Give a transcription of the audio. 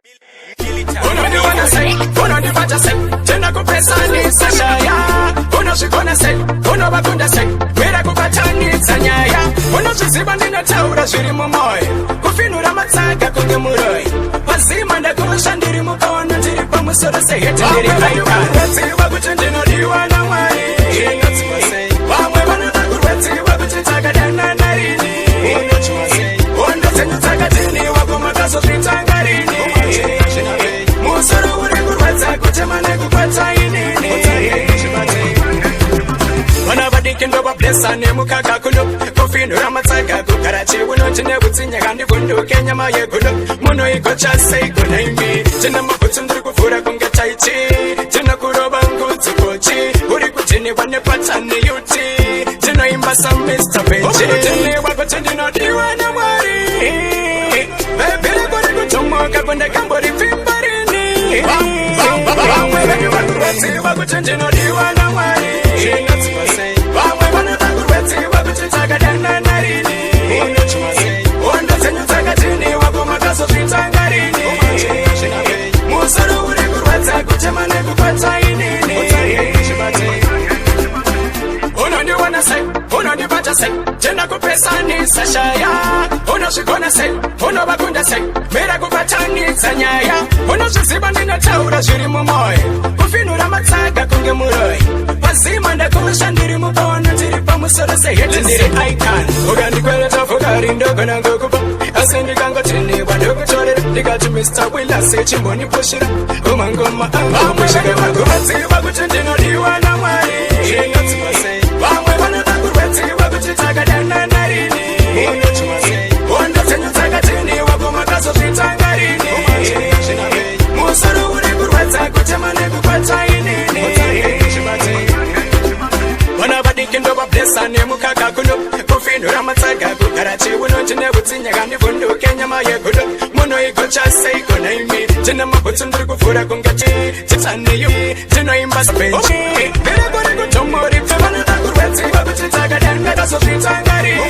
Unaniona say, unanipata say, tena kupesa ni sashaya. Unashikona say, unabakunda say, wera kupatani tsanyaya. Unashiziba nina taura shiri mumoy, kufinura matsaga kunge muroi. Pazima ndakusha ndiri mukono ndiri pamusoro say heti ndiri kaika. Weti wakuchindino diwa na mwari. Ingatsuwa say, wamwe vanadakurweti wakuchitaga dana narini. Ingatsuwa say, onda zenyu tagatini wakumakaso shitangarini. Musoro uri kurwadza kutemane kukwata inini. Vana vadiki ndo vablesa nemukaka kuno kufinura matsaga kugarachi unoti nebutsinya kandi vunduke nyama yeguno muno igocha sei kunaimi tina mabutsu ndiri kuvhura kunge taiti tina kurova ngudzi kochi uri kutiniwa nepatani yuti tinoimba samista pechi tiniwa kuti ndinodiwa namwari vebhiri kuri kutomoka kundekambori pimbarini vamwe venyu vakurwadziwa kuti ndinodiwa namwari vamwe vanoda kurwadziwa kuti takadana narini onda dzenyu dzakatiniwa kumakazozvitangarini musoro uri kurwadza kutema nekukwata inini unondiona sei unondibata sei tenda kupesanisa shaya unozvigona sei unovakunda sei mira kubatanidza nyaya unozviziva ndinotaura zviri mumoyo kufinura matsaga kunge muroi pazima ndakusha ndiri mubono ndiri pamusoro seheti ndiri icon ukandikwereta fukari ndogona ngokupa asi ndikangotiniwa ndokutorera ndikati Mr. Willas chimbonipushira umangoma amushere vakuvadziva kuti ndinodiwa namwari inodziva sei vamwe vanoda kurwadziwa kuti takadana narini onda dzenyu dzakatiniwa kumakazozvitangarini musoro uri kurwadza kutema nekukwata inini vana vadiki ndo vablesa nemukaka kuno kufinura matsaga kugarachi unoti nebutsinya kandi vunduke nyama yeguno muno igocha sei kunaimi tina mabutsu ndiri kuvhura kungati titaniyu tinoimba sapechi vere kuri kutomori pfevanoda kurwadziwa kuti takadana kazozvitangarini